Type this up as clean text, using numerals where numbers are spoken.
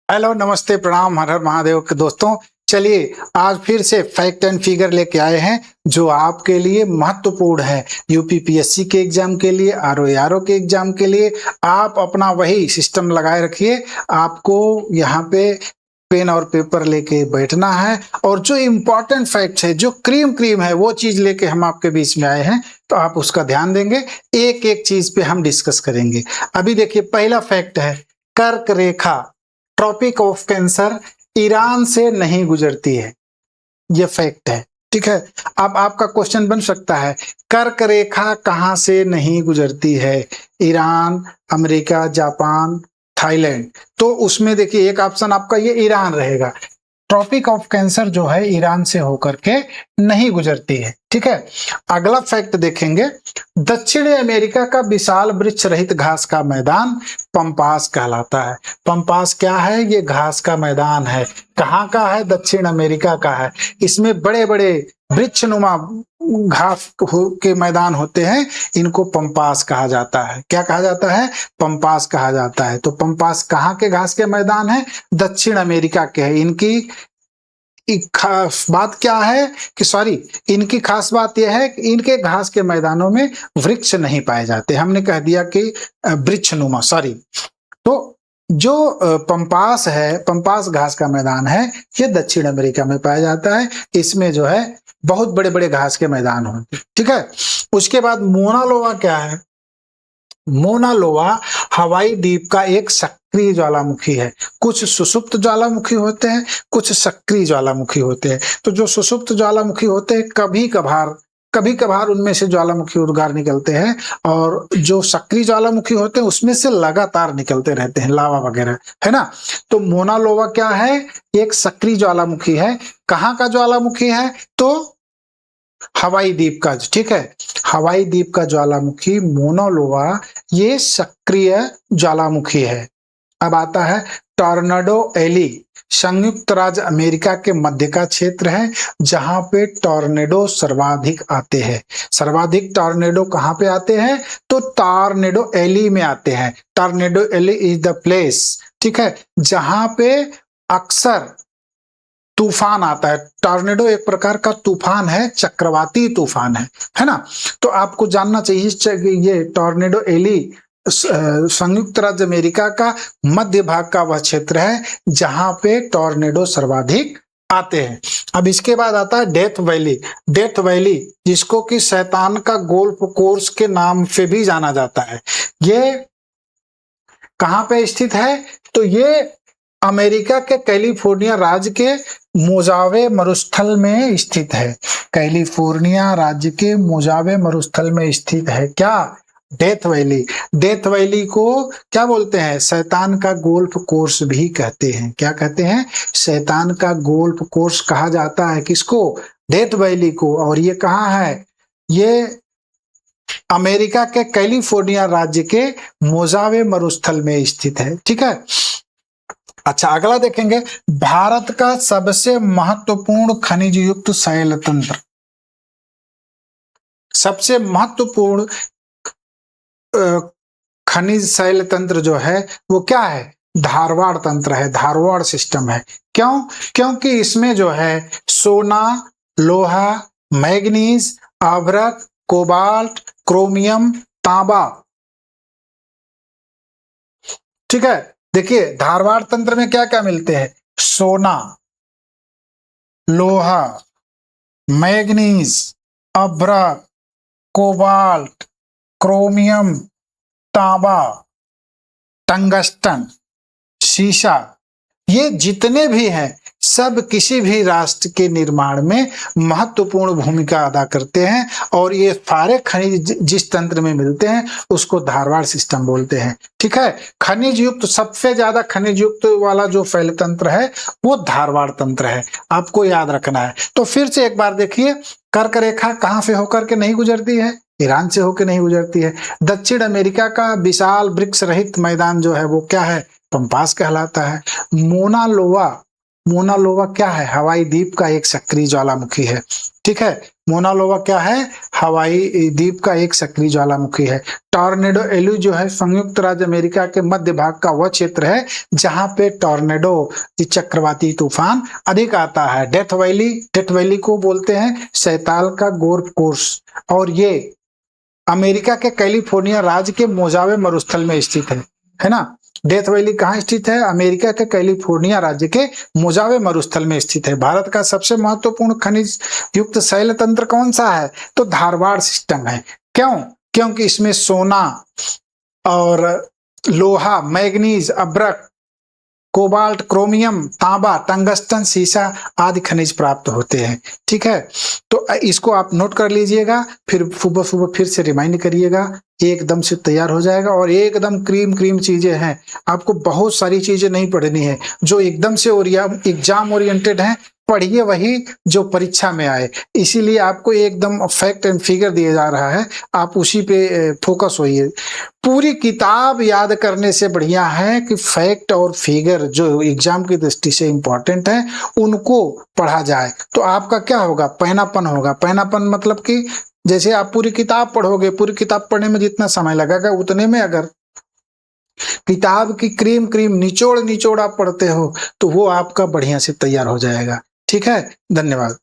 Hello, नमस्ते, प्रणाम, हर हर महादेव के दोस्तों। चलिए आज फिर से फैक्ट एंड फिगर लेके आए हैं जो आपके लिए महत्वपूर्ण है। यूपीपीएससी के एग्जाम के लिए, आरओ के एग्जाम के लिए आप अपना वही सिस्टम लगाए रखिए। आपको यहाँ पे पेन और पेपर लेके बैठना है और जो इम्पोर्टेंट फैक्ट है, जो क्रीम है, वो चीज लेके हम आपके बीच में आए हैं, तो आप उसका ध्यान देंगे। एक एक चीज पे हम डिस्कस करेंगे। अभी देखिए, पहला फैक्ट है, कर्क रेखा ट्रॉपिक ऑफ कैंसर ईरान से नहीं गुजरती है। ये फैक्ट है, ठीक है। अब आपका क्वेश्चन बन सकता है, कर्क रेखा कहां से नहीं गुजरती है? Iran, America, Japan, Thailand. तो उसमें देखिए एक ऑप्शन आपका ये ईरान रहेगा। ट्रॉपिक ऑफ कैंसर जो है ईरान से होकर के नहीं गुजरती है, ठीक है। अगला फैक्ट देखेंगे, दक्षिणी अमेरिका का विशाल वृक्ष रहित घास का मैदान पंपास कहलाता है। पंपास क्या है? ये घास का मैदान है। कहाँ का है? दक्षिण अमेरिका का है। इसमें बड़े बड़े वृक्षनुमा घास के मैदान होते हैं, इनको पंपास कहा जाता है। क्या कहा जाता है? पंपास कहा जाता है। तो पंपास कहाँ के घास के मैदान है? दक्षिण अमेरिका के है। इनकी खास बात क्या है कि इनकी खास बात यह है कि इनके घास के मैदानों में वृक्ष नहीं पाए जाते। हमने कह दिया कि वृक्षनुमा, तो जो पंपास है, पंपास घास का मैदान है, ये दक्षिण अमेरिका में पाया जाता है। इसमें जो है बहुत बड़े बड़े घास के मैदान होते हैं, ठीक है। उसके बाद मोनालोवा क्या है? मोनालोवा हवाई द्वीप का एक सक्रिय ज्वालामुखी है। कुछ सुषुप्त ज्वालामुखी होते हैं, कुछ सक्रिय ज्वालामुखी होते हैं। तो जो सुषुप्त ज्वालामुखी होते हैं, कभी कभार उनमें से ज्वालामुखी उद्गार निकलते हैं, और जो सक्रिय ज्वालामुखी होते हैं उसमें से लगातार निकलते रहते हैं, लावा वगैरह, है ना। तो मोनालोवा क्या है? एक सक्रिय ज्वालामुखी है। कहाँ का ज्वालामुखी है? तो हवाई द्वीप का, ठीक है। हवाई द्वीप का ज्वालामुखी मोनालोवा, ये सक्रिय ज्वालामुखी है। अब आता है टॉर्नेडो एली। संयुक्त राज्य अमेरिका के मध्य का क्षेत्र है जहां पे टॉर्नेडो सर्वाधिक आते हैं। सर्वाधिक टॉर्नेडो कहां पे आते हैं? तो टॉर्नेडो एली में आते हैं। Tornado alley is the place, ठीक है, जहां पे अक्सर तूफान आता है। टॉर्नेडो एक प्रकार का तूफान है, चक्रवाती तूफान है ना। तो आपको जानना चाहिए ये टॉर्नेडो एली संयुक्त राज्य अमेरिका का मध्य भाग का वह क्षेत्र है जहां पे टॉर्नेडो सर्वाधिक आते हैं। अब इसके बाद आता है डेथ वैली। डेथ वैली, जिसको कि शैतान का गोल्फ कोर्स के नाम से भी जाना जाता है, ये कहां पे स्थित है? तो ये अमेरिका के कैलिफोर्निया राज्य के मोजावे मरुस्थल में स्थित है। कैलिफोर्निया राज्य के मोजावे मरुस्थल में स्थित है क्या? Death valley. डेथ वैली को क्या बोलते हैं? शैतान का गोल्फ कोर्स भी कहते हैं। क्या कहते हैं? शैतान का गोल्फ कोर्स कहा जाता है किसको? डेथ वैली को। और ये कहाँ है? ये अमेरिका के कैलिफोर्निया राज्य के मोजावे मरुस्थल में स्थित है, ठीक है। अच्छा, अगला देखेंगे, भारत का सबसे महत्वपूर्ण खनिज युक्त शैल तंत्र। सबसे महत्वपूर्ण खनिज शैल तंत्र जो है वो क्या है? धारवाड़ तंत्र है, धारवाड़ सिस्टम है। क्यों? क्योंकि इसमें जो है सोना, लोहा, मैग्नीज, अभ्रक, कोबाल्ट, क्रोमियम, तांबा, ठीक है। देखिए धारवाड़ तंत्र में क्या क्या मिलते हैं? सोना, लोहा, मैग्नीज, अभ्रक, कोबाल्ट, क्रोमियम, तांबा, टंगस्टन, सीसा, ये जितने भी हैं सब किसी भी राष्ट्र के निर्माण में महत्वपूर्ण भूमिका अदा करते हैं। और ये सारे खनिज जिस तंत्र में मिलते हैं उसको धारवाड़ सिस्टम बोलते हैं, ठीक है। खनिज युक्त, सबसे ज्यादा खनिज युक्त वाला जो शैल तंत्र है वो धारवाड़ तंत्र है, आपको याद रखना है। तो फिर से एक बार देखिए, कर्क रेखा कहां से होकर के नहीं गुजरती है? ईरान से होकर नहीं गुजरती है। दक्षिण अमेरिका का विशाल वृक्ष रहित मैदान जो है वो क्या है? पंपास कहलाता है। मोनालोवा, मोनालोवा क्या है? हवाई द्वीप का एक सक्रिय ज्वालामुखी है, ठीक है। मोना लोवा क्या है? हवाई द्वीप का एक सक्रिय ज्वालामुखी है। टॉर्नेडो एलू जो है संयुक्त राज्य अमेरिका के मध्य भाग का वह क्षेत्र है जहां पे टॉर्नेडो चक्रवाती तूफान अधिक आता है। डेथ वैली को बोलते हैं शैताल का गोल्फ कोर्स, और ये अमेरिका के कैलिफोर्निया राज्य के मोजावे मरुस्थल में स्थित है ना। डेथ वैली कहाँ स्थित है? अमेरिका के कैलिफोर्निया राज्य के मोजावे मरुस्थल में स्थित है। भारत का सबसे महत्वपूर्ण खनिज युक्त शैल तंत्र कौन सा है? तो धारवाड़ सिस्टम है। क्यों? क्योंकि इसमें सोना और लोहा, मैग्नीज, अब्रक, कोबाल्ट, क्रोमियम, तांबा, टंगस्टन, सीसा आदि खनिज प्राप्त होते हैं। ठीक है, तो इसको आप नोट कर लीजिएगा, फिर सुबह सुबह फिर से रिमाइंड करिएगा, एकदम से तैयार हो जाएगा। और एकदम क्रीम चीजें हैं, आपको बहुत सारी चीजें नहीं पढ़नी है। जो एकदम से एग्जाम ओरिएंटेड हैं पढ़िए, वही जो परीक्षा में आए। इसीलिए आपको एकदम फैक्ट एंड फिगर दिया जा रहा है, आप उसी पे फोकस होइए। पूरी किताब याद करने से बढ़िया है कि फैक्ट और फिगर जो एग्जाम की दृष्टि से इंपॉर्टेंट है उनको पढ़ा जाए, तो आपका क्या होगा? पहनापन होगा। पहनापन मतलब कि जैसे आप पूरी किताब पढ़ोगे, पूरी किताब पढ़ने में जितना समय लगेगा उतने में अगर किताब की क्रीम निचोड़ आप पढ़ते हो तो वो आपका बढ़िया से तैयार हो जाएगा। ठीक है, धन्यवाद।